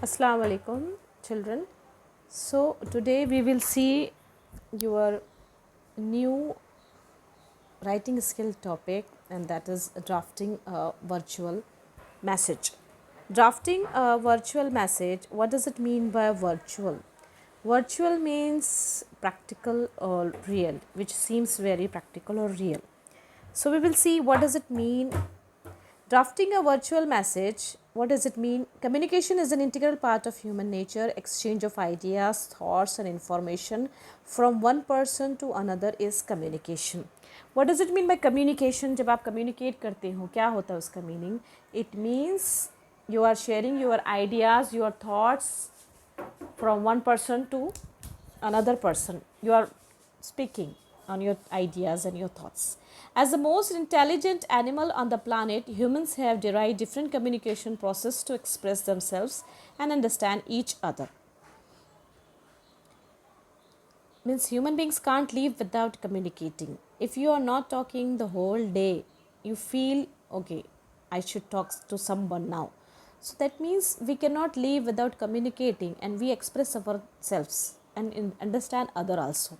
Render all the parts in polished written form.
Assalamu alaikum, children. So today we will see your new writing skill topic, and that is drafting a virtual message. Drafting a virtual message, what does it mean by virtual? Virtual means practical or real, which seems very practical or real. So we will see what does it mean. Drafting a virtual message, what does it mean? Communication is an integral part of human nature. Exchange of ideas, thoughts, and information from one person to another is communication. What does it mean by communication? जब आप communicate करते हो क्या होता है उसका meaning? It means you are sharing your ideas, your thoughts from one person to another person. You are speaking on your ideas and your thoughts. As the most intelligent animal on the planet, humans have derived different communication processes to express themselves and understand each other. Means human beings can't live without communicating. If you are not talking the whole day, you feel okay, I should talk to someone now. So that means we cannot live without communicating, and we express ourselves and understand other also.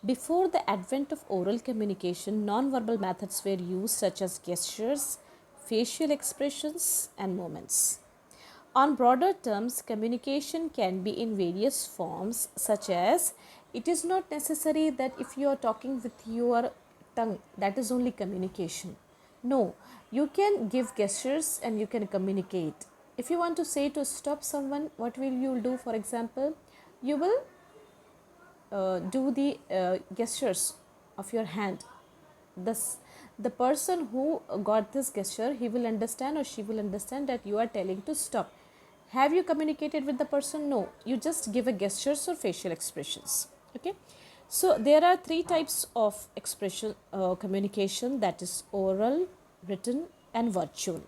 Before the advent of oral communication, non-verbal methods were used such as gestures, facial expressions and movements. On broader terms, communication can be in various forms, such as it is not necessary that if you are talking with your tongue, that is only communication. No, you can give gestures and you can communicate. If you want to say to stop someone, what will you do? For example, you will do the gestures of your hand. This, the person who got this gesture, he will understand or she will understand that you are telling to stop. Have you communicated with the person? No, you just give a gestures or facial expressions. Okay, so there are three types of expression communication, that is oral, written and virtual.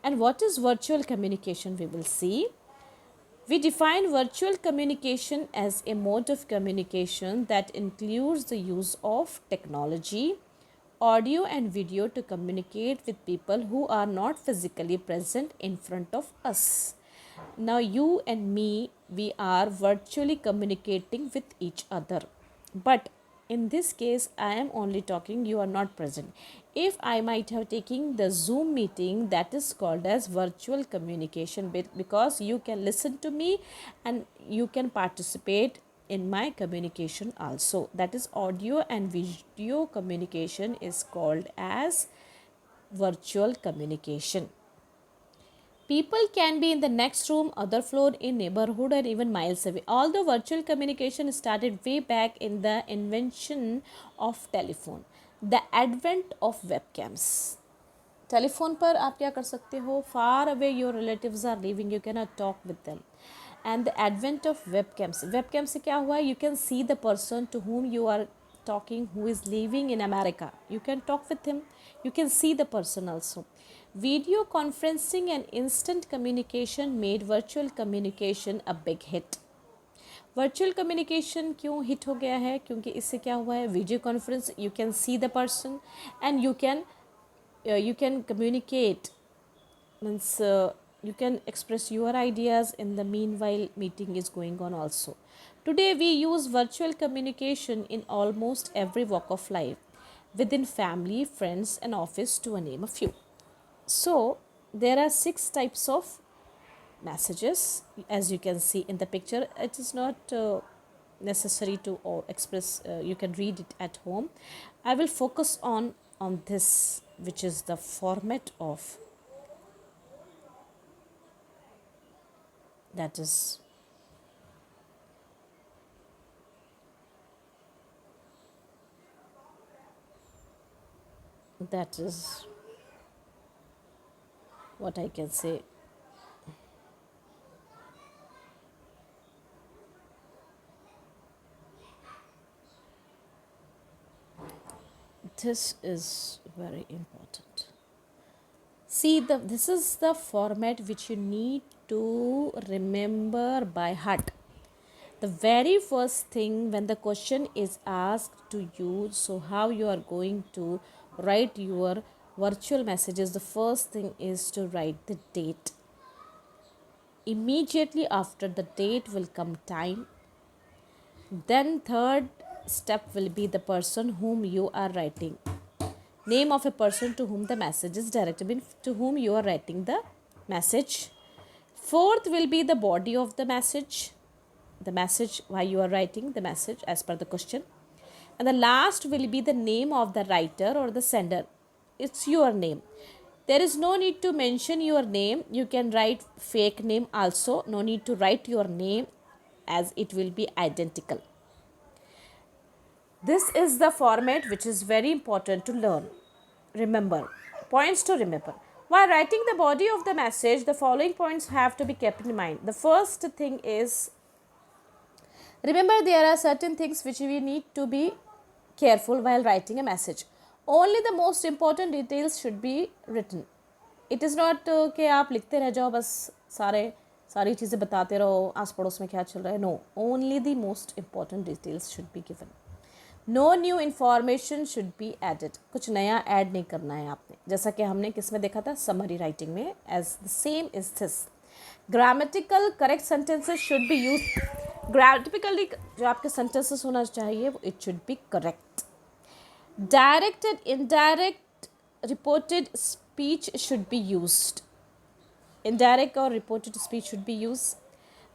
And what is virtual communication? We will see. We define virtual communication as a mode of communication that includes the use of technology, audio and video to communicate with people who are not physically present in front of us. Now, you and me, we are virtually communicating with each other. But in this case, I am only talking, you are not present. If I might have taken the Zoom meeting, that is called as virtual communication, because you can listen to me and you can participate in my communication also. That is audio and video communication is called as virtual communication. People can be in the next room, other floor, in neighborhood, or even miles away. Although virtual communication started way back in the invention of telephone, the advent of webcams. Telephone पर आप क्या कर सकते हो? Far away your relatives are living, you can not talk with them. And the advent of webcams, webcam से क्या हुआ? You can see the person to whom you are talking, who is living in America. You can talk with him, you can see the person also. Video conferencing and instant communication made virtual communication a big hit. Virtual communication क्यों hit हो गया है? क्योंकि इससे क्या हुआ है? Video conference, you can see the person and you can communicate, means you can express your ideas in the meanwhile meeting is going on also. Today we use virtual communication in almost every walk of life, within family, friends and office, to name a few. So there are 6 types of messages, as you can see in the picture. It is not necessary to express, you can read it at home. I will focus on this, which is the format of, that is that is what I can say. This is very important. See, this is the format which you need to remember by heart. The very first thing when the question is asked to you, so how you are going to write your virtual messages, the first thing is to write the date. Immediately after the date will come time. Then third step will be the person whom you are writing. Name of a person to whom the message is directed, means to whom you are writing the message. Fourth will be the body of the message why you are writing the message as per the question. And the last will be the name of the writer or the sender. It's your name. There is no need to mention your name. You can write fake name also. No need to write your name, as it will be identical. This is the format which is very important to learn. Remember, points to remember. While writing the body of the message, the following points have to be kept in mind. The first thing is, remember, there are certain things which we need to be careful while writing a message. Only the most important details should be written. It is not कि आप लिखते रह जाओ बस सारी चीज़ें बताते रहो आस पड़ोस में क्या चल रहा है. No, only the most important details should be given. No new information should be added. कुछ नया ऐड नहीं करना है आपने, जैसा कि हमने किस में देखा था, समरी राइटिंग में. as the same is this. Grammatical correct sentences should be used. Grammatically जो आपके sentences होना चाहिए it should be correct. Direct and indirect reported speech should be used. Indirect or reported speech should be used.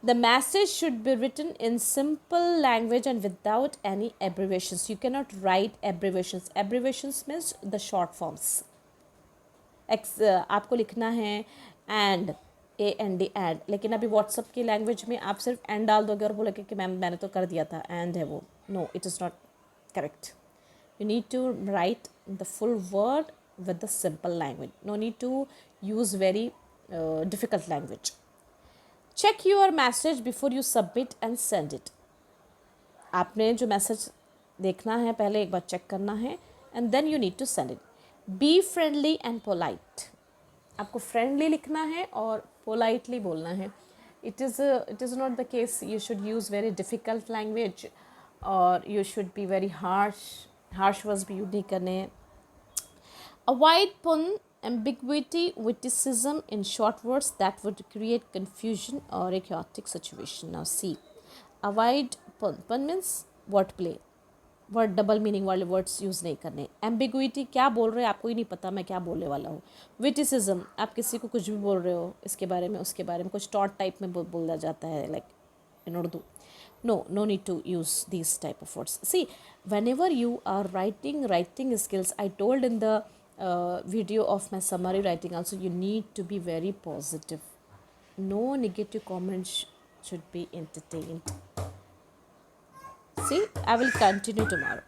The message should be written in simple language and without any abbreviations. You cannot write abbreviations. Abbreviations means the short forms. आपको लिखना है and and, लेकिन अभी WhatsApp की language में आप सिर्फ and डाल दोगे और बोलोगे कि मैम मैंने तो कर दिया था, and है वो. No, it is not correct. You need to write the full word with the simple language. No need to use very difficult language. Check your message before you submit and send it. आपने जो message देखना है पहले एक बार check करना है and then you need to send it. Be friendly and polite. आपको friendly लिखना है और politely बोलना है. It is not the case you should use very difficult language or you should be very harsh words भी use नहीं करने. Avoid pun, ambiguity, witticism in short words that would create confusion or a chaotic situation. Now see, avoid pun. Pun means word play. Word double meaning वाले words use नहीं करने. Ambiguity, क्या बोल रहे हैं आपको ही नहीं पता मैं क्या बोलने वाला हूँ. विटिसिज्म, आप किसी को कुछ भी बोल रहे हो इसके बारे में उसके बारे में, कुछ टॉट टाइप में बोला जाता है like in Urdu. No need to use these type of words. See, whenever you are writing skills, I told in the video of my summary writing also, you need to be very positive. No negative comments should be entertained. See, I will continue tomorrow.